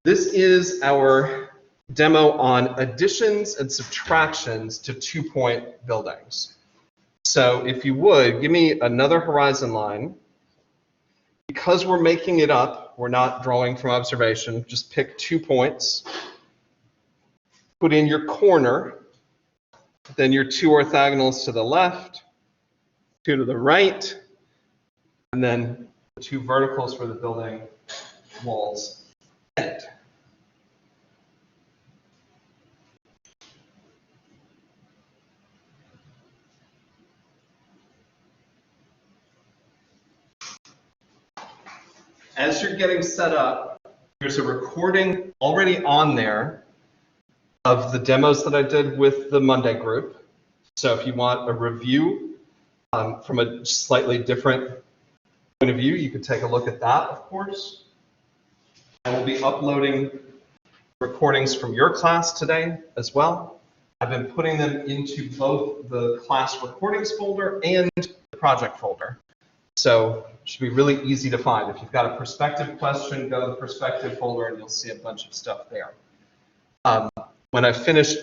This is our demo on additions and subtractions to two-point buildings. So if you would, give me another horizon line. Because we're making it up, we're not drawing from observation, just pick 2 points, put in your corner, then your 2 orthogonals to the left, 2 to the right, and then 2 verticals for the building walls. As you're getting set up, there's a recording already on there of the demos that I did with the Monday group. So if you want a review from a slightly different point of view, you could take a look at that, of course. I will be uploading recordings from your class today as well. I've been putting them into both the class recordings folder and the project folder. So it should be really easy to find. If you've got a perspective question, go to the perspective folder and you'll see a bunch of stuff there. When I finish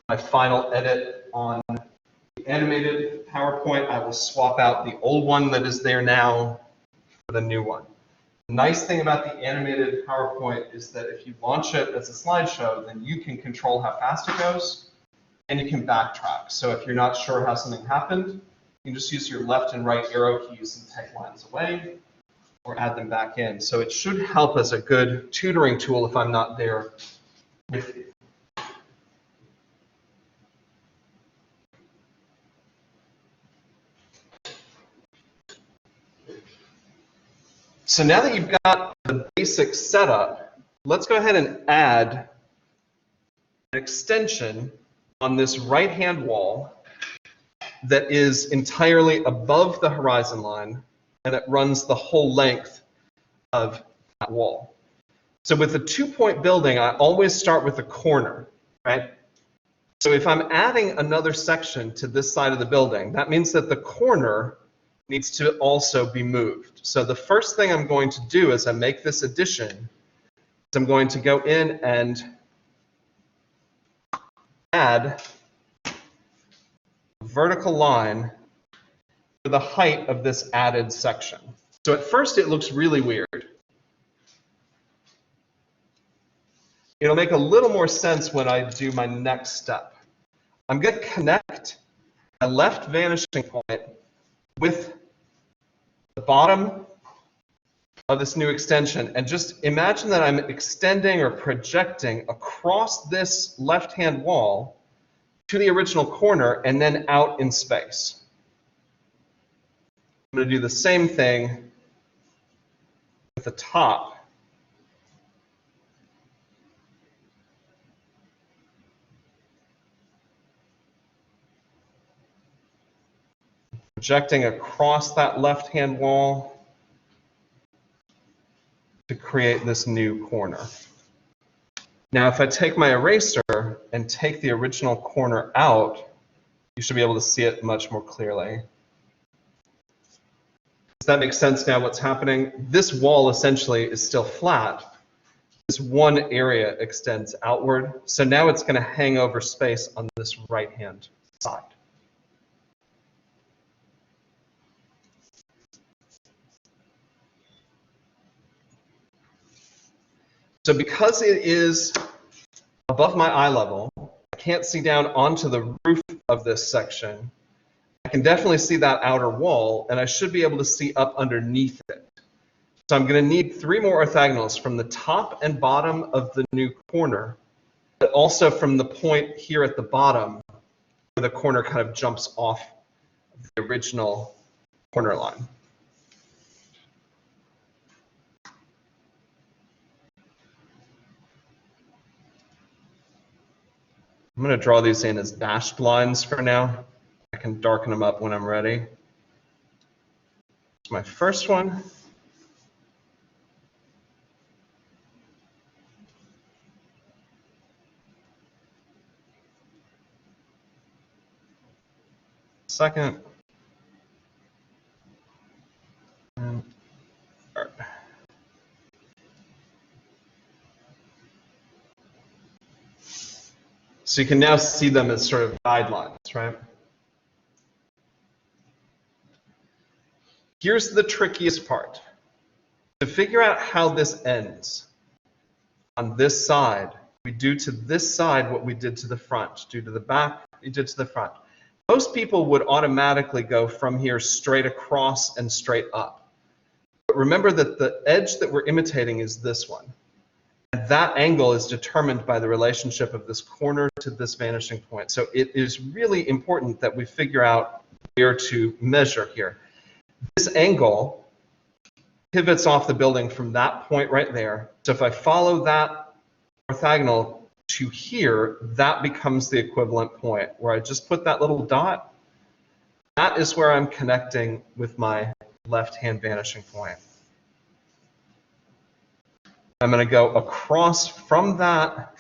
my final edit on the animated PowerPoint, I will swap out the old one that is there now for the new one. The nice thing about the animated PowerPoint is that if you launch it as a slideshow, then you can control how fast it goes and you can backtrack. So if you're not sure how something happened, you can just use your left and right arrow keys and take lines away or add them back in. So it should help as a good tutoring tool if I'm not there with you. So now that you've got the basic setup, let's go ahead and add an extension on this right-hand wall that is entirely above the horizon line, and it runs the whole length of that wall. So with a two-point building, I always start with a corner, right? So if I'm adding another section to this side of the building, that means that the corner needs to also be moved. So the first thing I'm going to do as I make this addition is I'm going to go in and add a vertical line for the height of this added section. So at first it looks really weird. It'll make a little more sense when I do my next step. I'm going to connect a left vanishing point with the bottom of this new extension, and just imagine that I'm extending or projecting across this left-hand wall to the original corner and then out in space. I'm going to do the same thing with the top. Projecting across that left-hand wall to create this new corner. Now, if I take my eraser and take the original corner out, you should be able to see it much more clearly. Does that make sense now what's happening? This wall essentially is still flat. This one area extends outward, so now it's going to hang over space on this right-hand side. So because it is above my eye level, I can't see down onto the roof of this section. I can definitely see that outer wall, and I should be able to see up underneath it. So I'm going to need 3 more orthogonals from the top and bottom of the new corner, but also from the point here at the bottom where the corner kind of jumps off the original corner line. I'm going to draw these in as dashed lines for now. I can darken them up when I'm ready. My first one. Second. And third. So you can now see them as sort of guidelines, right? Here's the trickiest part. To figure out how this ends, on this side, we do to this side what we did to the front. Do to the back, we did to the front. Most people would automatically go from here straight across and straight up. But remember that the edge that we're imitating is this one. And that angle is determined by the relationship of this corner to this vanishing point. So it is really important that we figure out where to measure here. This angle pivots off the building from that point right there. So if I follow that orthogonal to here, that becomes the equivalent point where I just put that little dot. That is where I'm connecting with my left-hand vanishing point. I'm going to go across from that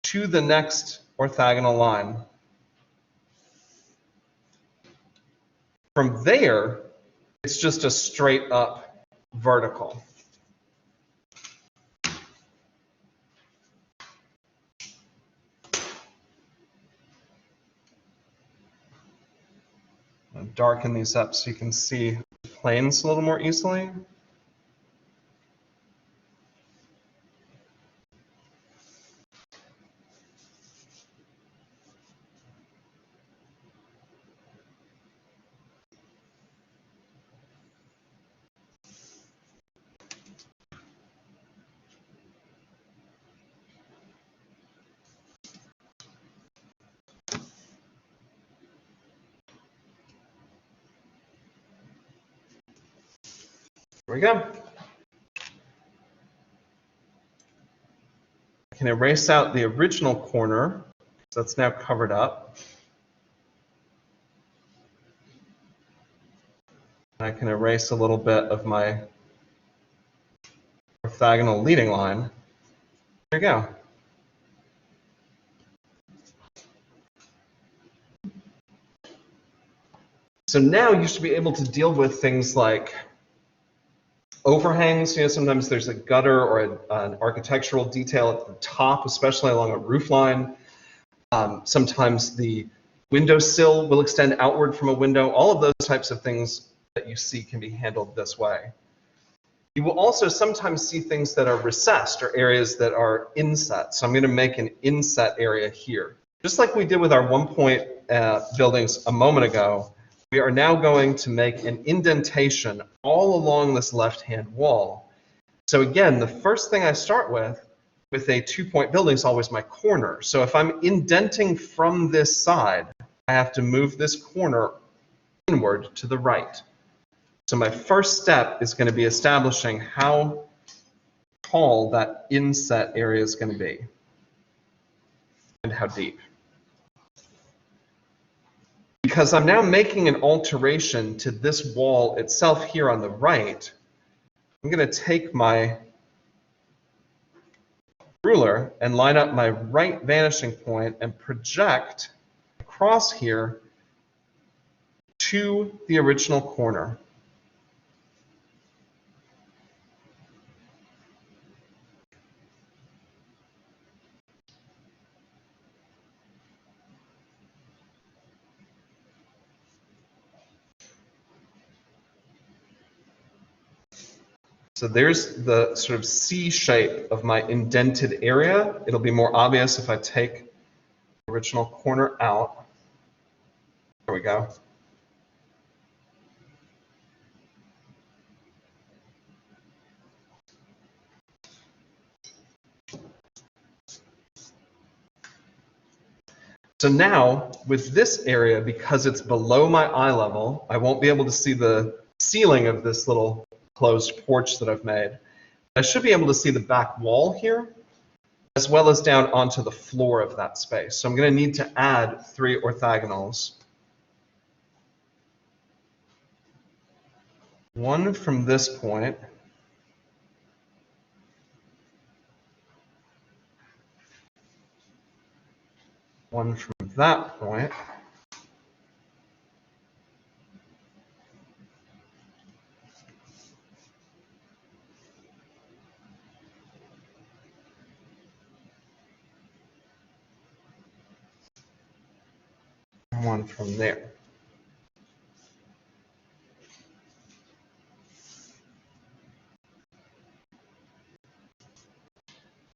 to the next orthogonal line. From there, it's just a straight up vertical. I'll darken these up so you can see the planes a little more easily. There we go. I can erase out the original corner, so that's now covered up. I can erase a little bit of my orthogonal leading line. There you go. So now you should be able to deal with things like overhangs. You know, sometimes there's a gutter or an architectural detail at the top, especially along a roof line. Sometimes the windowsill will extend outward from a window. All of those types of things that you see can be handled this way. You will also sometimes see things that are recessed or areas that are inset. So I'm going to make an inset area here. Just like we did with our 1-point buildings a moment ago, we are now going to make an indentation all along this left-hand wall. So again, the first thing I start with a 2-point building is always my corner. So if I'm indenting from this side, I have to move this corner inward to the right. So my first step is going to be establishing how tall that inset area is going to be and how deep. Because I'm now making an alteration to this wall itself here on the right, I'm going to take my ruler and line up my right vanishing point and project across here to the original corner. So there's the sort of C shape of my indented area. It'll be more obvious if I take the original corner out. There we go. So now, with this area, because it's below my eye level, I won't be able to see the ceiling of this little closed porch that I've made. I should be able to see the back wall here, as well as down onto the floor of that space. So I'm going to need to add 3 orthogonals. One from this point. One from that point. one from there.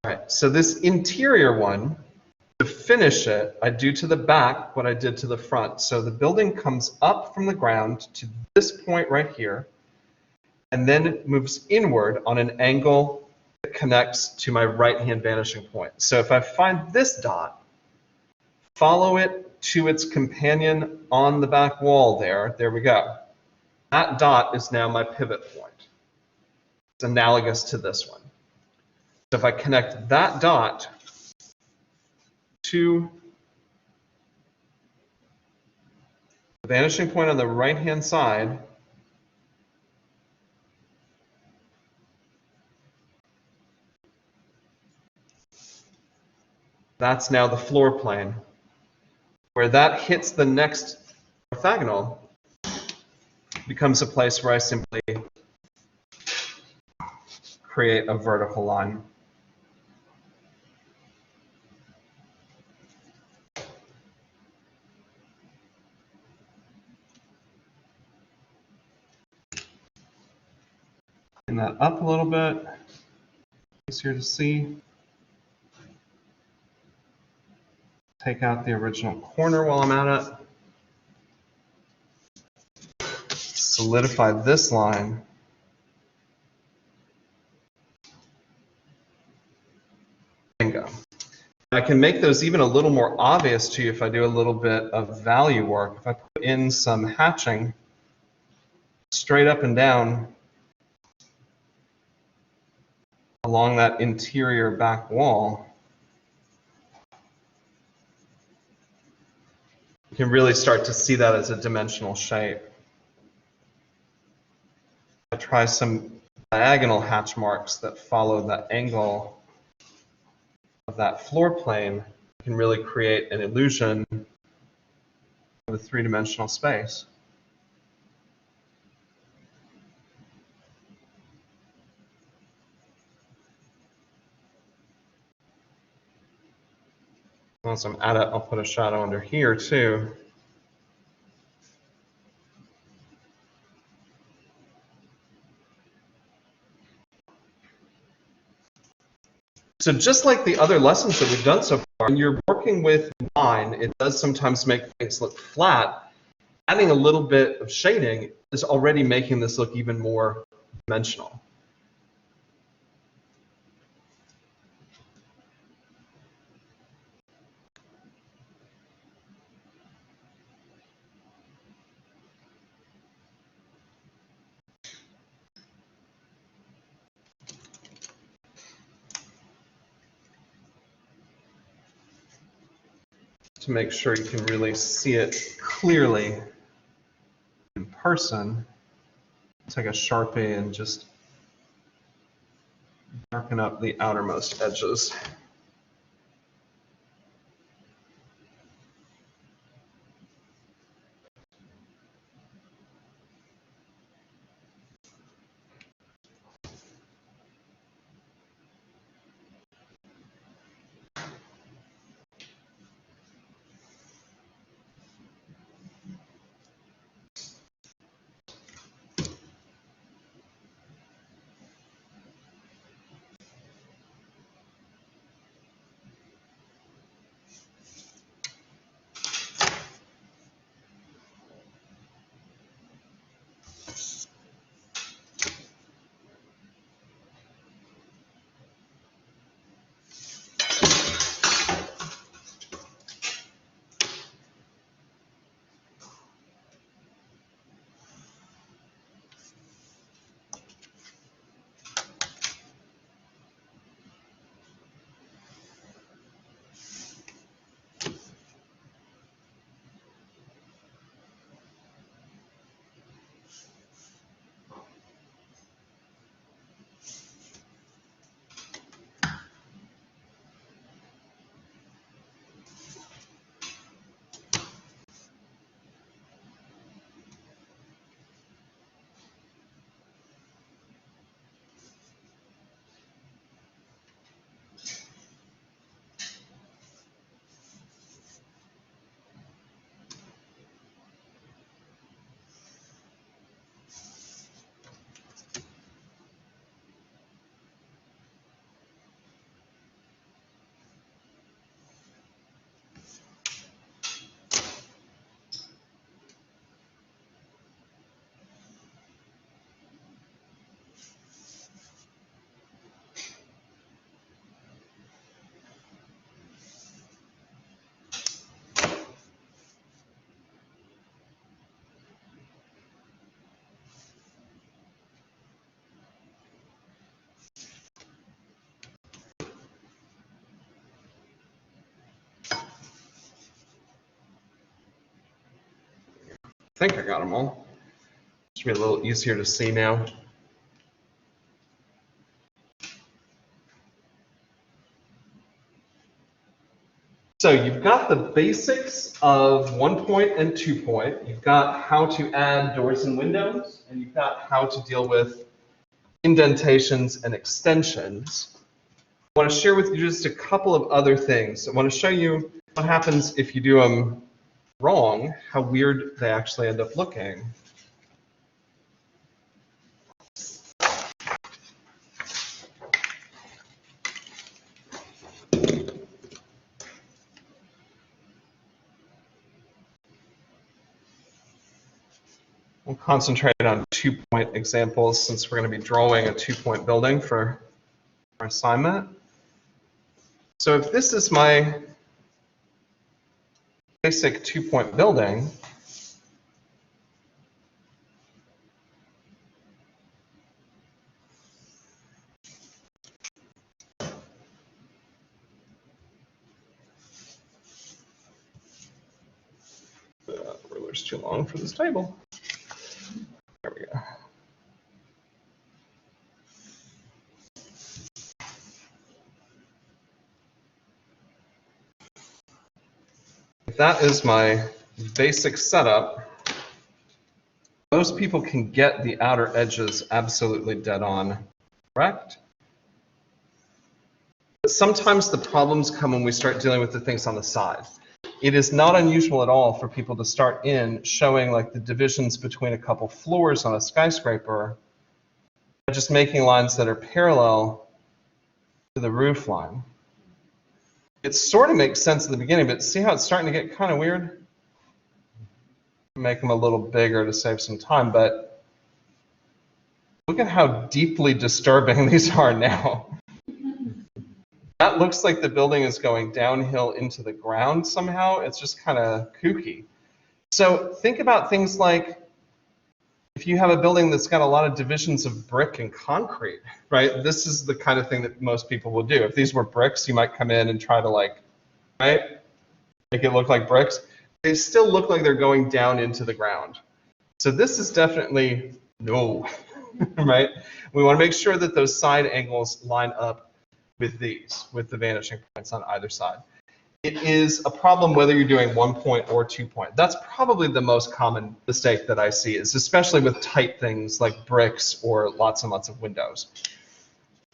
All right, so this interior one, to finish it, I do to the back what I did to the front. So the building comes up from the ground to this point right here, and then it moves inward on an angle that connects to my right-hand vanishing point. So if I find this dot, follow it to its companion on the back wall there. There we go. That dot is now my pivot point. It's analogous to this one. So if I connect that dot to the vanishing point on the right-hand side, that's now the floor plane. Where that hits the next orthogonal becomes a place where I simply create a vertical line. Clean that up a little bit, easier to see. Take out the original corner while I'm at it. Solidify this line. Bingo. I can make those even a little more obvious to you if I do a little bit of value work. If I put in some hatching straight up and down along that interior back wall, you can really start to see that as a dimensional shape. I try some diagonal hatch marks that follow the angle of that floor plane. You can really create an illusion of a three-dimensional space. Once I'm at it, I'll put a shadow under here too. So just like the other lessons that we've done so far, when you're working with line, it does sometimes make things look flat. Adding a little bit of shading is already making this look even more dimensional. To make sure you can really see it clearly in person, take a Sharpie and just darken up the outermost edges. think I got them all. Should be a little easier to see now. So you've got the basics of 1 point and 2 point. You've got how to add doors and windows, and you've got how to deal with indentations and extensions. I want to share with you just a couple of other things. I want to show you what happens if you do them wrong, how weird they actually end up looking. We'll concentrate on 2 point examples since we're going to be drawing a 2 point building for our assignment. So if this is my basic 2 point building, ruler's too long for this table. There we go. If that is my basic setup, most people can get the outer edges absolutely dead on, correct? But sometimes the problems come when we start dealing with the things on the side. It is not unusual at all for people to start in showing like the divisions between a couple floors on a skyscraper, but just making lines that are parallel to the roof line. It sort of makes sense at the beginning, but see how it's starting to get kind of weird? Make them a little bigger to save some time, but look at how deeply disturbing these are now. That looks like the building is going downhill into the ground somehow. It's just kind of kooky. So think about things like if you have a building that's got a lot of divisions of brick and concrete, right? This is the kind of thing that most people will do. If these were bricks, you might come in and try to like, right? Make it look like bricks. They still look like they're going down into the ground. So this is definitely no, right? We want to make sure that those side angles line up with these, with the vanishing points on either side. It is a problem whether you're doing 1 point or 2 point. That's probably the most common mistake that I see, is especially with tight things like bricks or lots and lots of windows.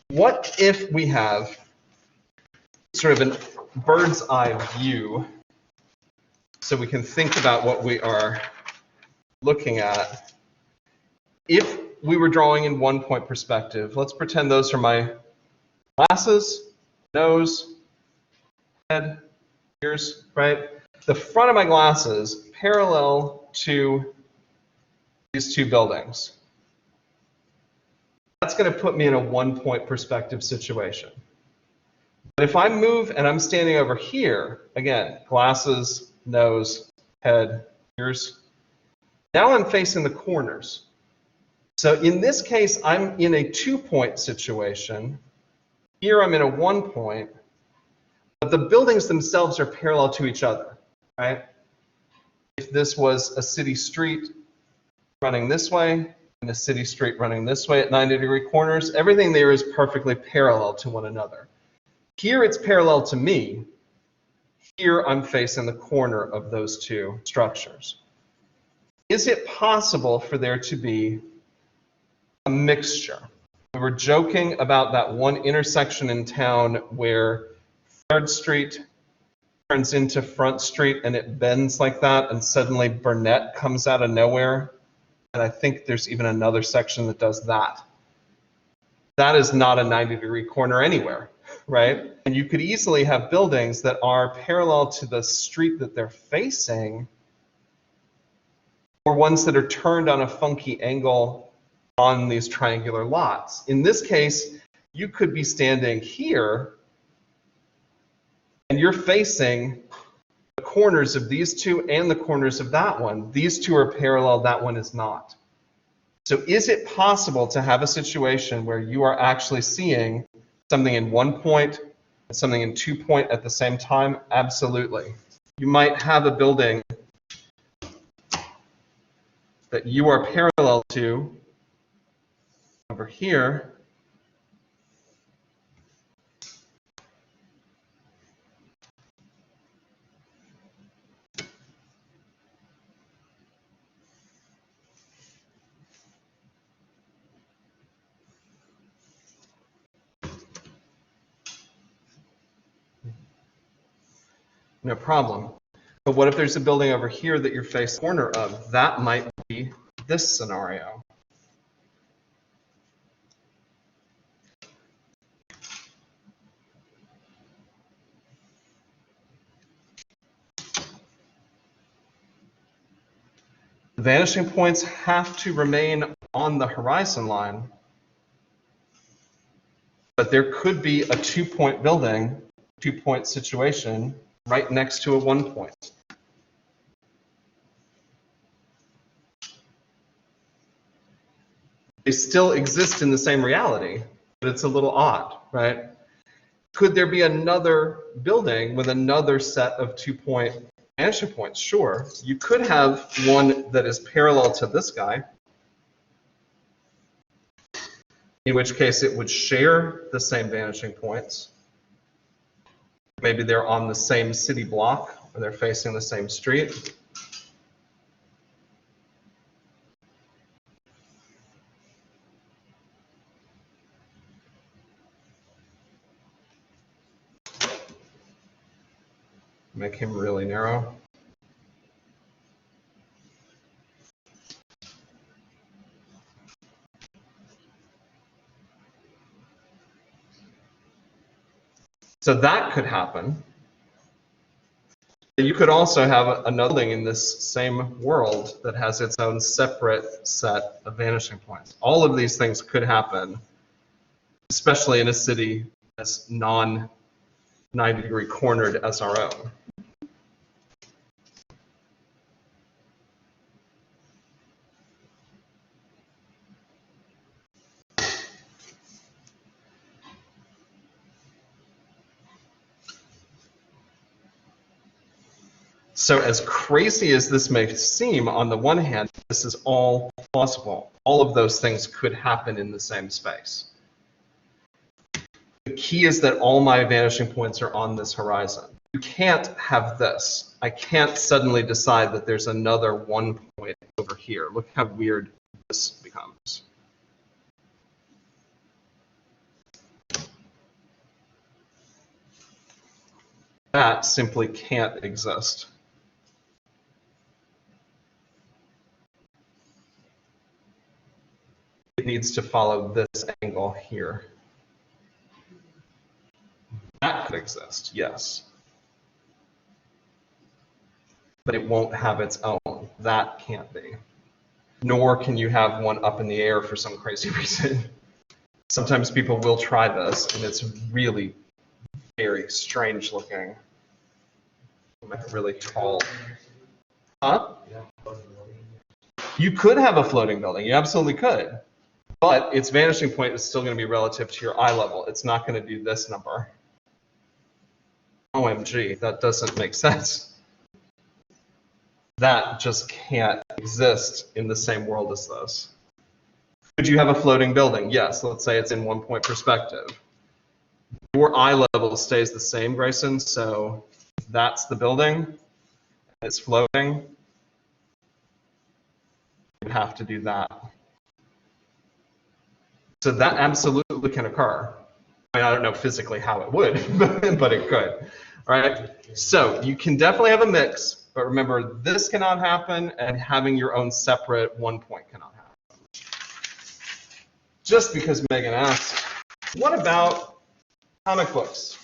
What if we have sort of a bird's eye view so we can think about what we are looking at? If we were drawing in 1 point perspective, let's pretend those are my glasses, nose, head, ears, right? The front of my glasses parallel to these two buildings. That's going to put me in a 1 point perspective situation. But if I move and I'm standing over here, again, glasses, nose, head, ears, now I'm facing the corners. So in this case, I'm in a 2 point situation. Here I'm in a 1 point, but the buildings themselves are parallel to each other, right? If this was a city street running this way and a city street running this way at 90-degree corners, everything there is perfectly parallel to one another. Here it's parallel to me. Here I'm facing the corner of those two structures. Is it possible for there to be a mixture? We were joking about that one intersection in town where 3rd Street turns into Front Street and it bends like that, and suddenly Burnett comes out of nowhere. And I think there's even another section that does that. That is not a 90-degree corner anywhere, right? And you could easily have buildings that are parallel to the street that they're facing, or ones that are turned on a funky angle on these triangular lots. In this case, you could be standing here and you're facing the corners of these two and the corners of that one. These two are parallel, that one is not. So is it possible to have a situation where you are actually seeing something in 1 point and something in 2 point at the same time? Absolutely. You might have a building that you are parallel to over here, no problem. But what if there's a building over here that you're facing the corner of? That might be this scenario. The vanishing points have to remain on the horizon line, but there could be a 2-point building, 2-point situation right next to a 1 point. They still exist in the same reality, but it's a little odd, right? Could there be another building with another set of 2-point vanishing points? Sure. You could have one that is parallel to this guy, in which case it would share the same vanishing points. Maybe they're on the same city block, or they're facing the same street. Make him really narrow. So that could happen. You could also have another building in this same world that has its own separate set of vanishing points. All of these things could happen, especially in a city as non-90-degree cornered as our own. So as crazy as this may seem, on the one hand, this is all plausible. All of those things could happen in the same space. The key is that all my vanishing points are on this horizon. You can't have this. I can't suddenly decide that there's another 1 point over here. Look how weird this becomes. That simply can't exist. It needs to follow this angle here. That could exist, yes. But it won't have its own. That can't be. Nor can you have one up in the air for some crazy reason. Sometimes people will try this, and it's really very strange looking. Like really tall. Huh? You could have a floating building. You absolutely could. But its vanishing point is still going to be relative to your eye level. It's not going to do this number. OMG, that doesn't make sense. That just can't exist in the same world as this. Could you have a floating building? Yes, let's say it's in 1-point perspective. Your eye level stays the same, Grayson, so that's the building. It's floating. You have to do that. So that absolutely can occur. I mean, I don't know physically how it would, but it could. All right. So you can definitely have a mix, but remember, this cannot happen, and having your own separate 1 point cannot happen. Just because Megan asked, what about comic books?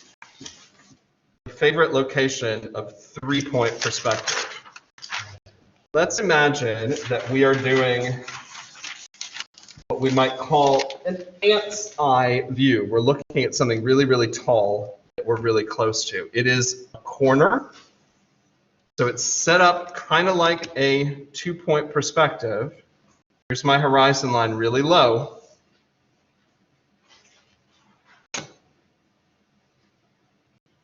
Favorite location of 3-point perspective. Let's imagine that we are doing what we might call an ant's eye view. We're looking at something really, really tall that we're really close to. It is a corner, so it's set up kind of like a 2-point perspective. Here's my horizon line really low.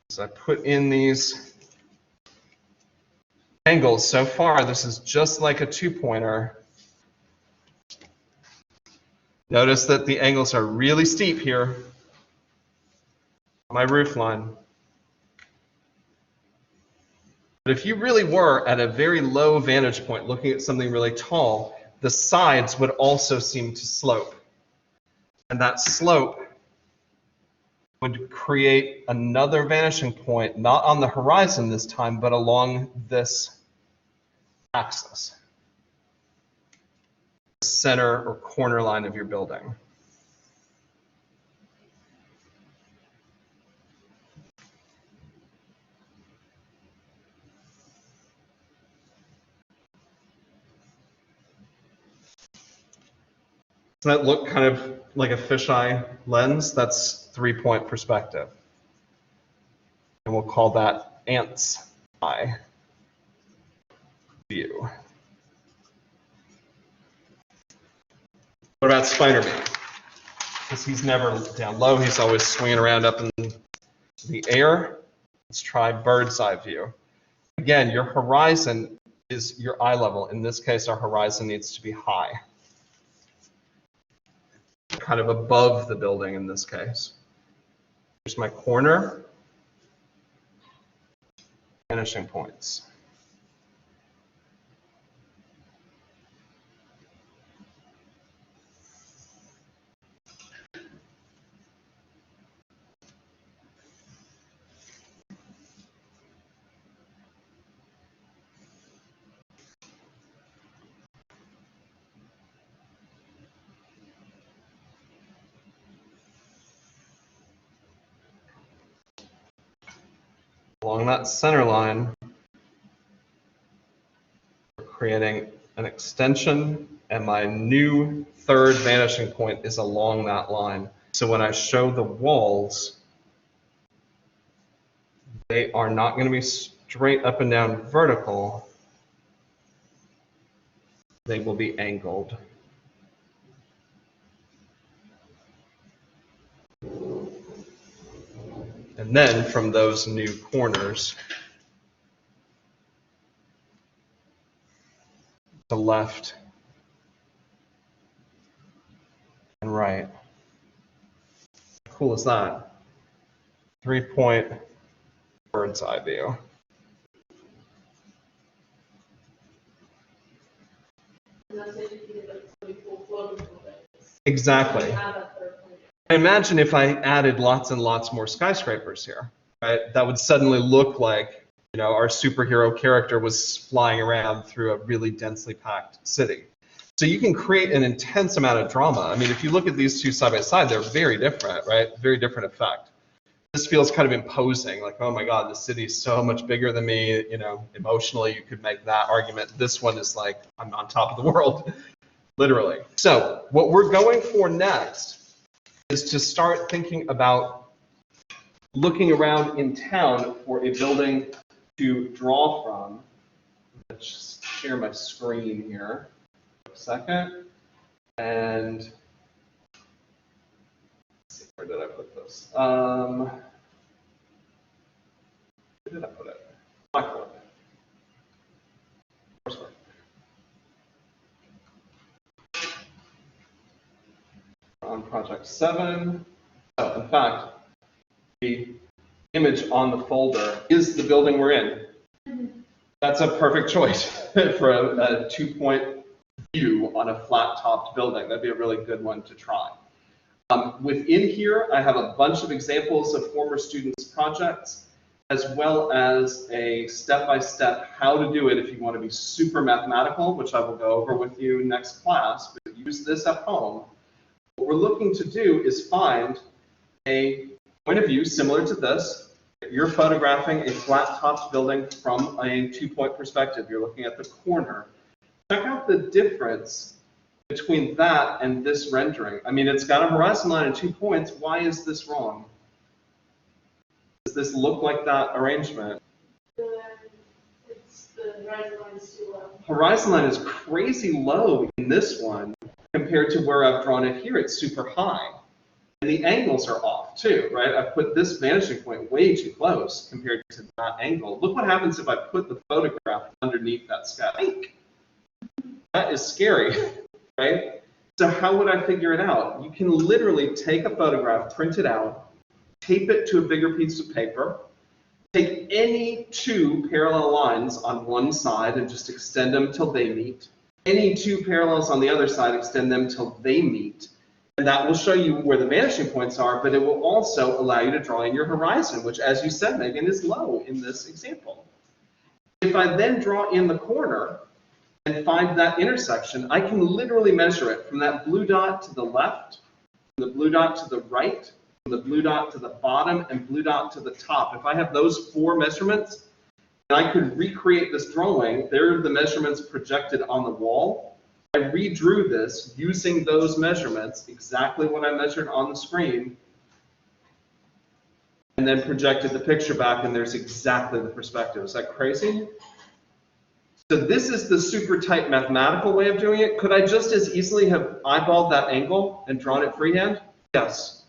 So I put in these angles. So far, this is just like a 2-pointer. Notice that the angles are really steep here on my roof line. But if you really were at a very low vantage point looking at something really tall, the sides would also seem to slope. And that slope would create another vanishing point, not on the horizon this time, but along this axis, center or corner line of your building. Doesn't that look kind of like a fisheye lens? That's 3-point perspective. And we'll call that ant's eye view. What about Spider-Man? Because he's never down low, he's always swinging around up in the air. Let's try bird's eye view. Again, your horizon is your eye level. In this case, our horizon needs to be high. Kind of above the building in this case. Here's my corner. Vanishing points. Along that center line, we're creating an extension, and my new third vanishing point is along that line. So when I show the walls, they are not going to be straight up and down vertical. They will be angled. And then from those new corners, to left and right. How cool is that? 3-point bird's eye view. Exactly. I imagine if I added lots and lots more skyscrapers here, right? That would suddenly look like, you know, our superhero character was flying around through a really densely packed city. So you can create an intense amount of drama. I mean, if you look at these two side by side, they're very different, right? Very different effect. This feels kind of imposing, like, oh my God, the city's so much bigger than me. You know, emotionally, you could make that argument. This one is like, I'm on top of the world, literally. So what we're going for next is to start thinking about looking around in town for a building to draw from. Let's just share my screen here for a second. And let's see, where did I put this? Where did I put it? Blackboard. Coursework. On project 7. So in fact, the image on the folder is the building we're in. That's a perfect choice for a 2-point view on a flat-topped building. That'd be a really good one to try. Within here, I have a bunch of examples of former students' projects, as well as a step-by-step how to do it if you want to be super mathematical, which I will go over with you next class, but use this at home. What we're looking to do is find a point of view similar to this. You're photographing a flat-topped building from a 2-point perspective. You're looking at the corner. Check out the difference between that and this rendering. I mean, it's got a horizon line and 2 points. Why is this wrong? Does this look like that arrangement? The horizon line is too low. Horizon line is crazy low in this one compared to where I've drawn it here. It's super high. And the angles are off too, right? I've put this vanishing point way too close compared to that angle. Look what happens if I put the photograph underneath that sky. That is scary, right? So how would I figure it out? You can literally take a photograph, print it out, tape it to a bigger piece of paper, take any two parallel lines on one side and just extend them till they meet. Any two parallels on the other side, extend them till they meet. And that will show you where the vanishing points are, but it will also allow you to draw in your horizon, which, as you said, Megan, is low in this example. If I then draw in the corner and find that intersection, I can literally measure it from that blue dot to the left, from the blue dot to the right, from the blue dot to the bottom, and blue dot to the top. If I have those 4 measurements, and I could recreate this drawing, there are the measurements projected on the wall. I redrew this using those measurements, exactly what I measured on the screen, and then projected the picture back, and there's exactly the perspective. Is that crazy? So this is the super tight mathematical way of doing it. Could I just as easily have eyeballed that angle and drawn it freehand? Yes.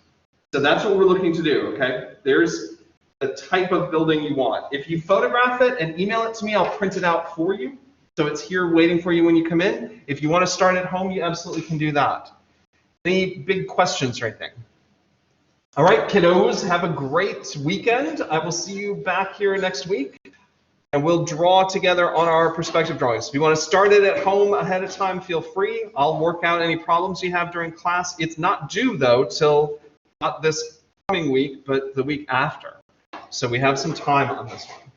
So that's what we're looking to do, okay? There's the type of building you want. If you photograph it and email it to me, I'll print it out for you. So it's here waiting for you when you come in. If you want to start at home, you absolutely can do that. Any big questions or anything? All right, kiddos, have a great weekend. I will see you back here next week, and we'll draw together on our perspective drawings. If you want to start it at home ahead of time, feel free. I'll work out any problems you have during class. It's not due, though, till not this coming week, but the week after. So we have some time on this one.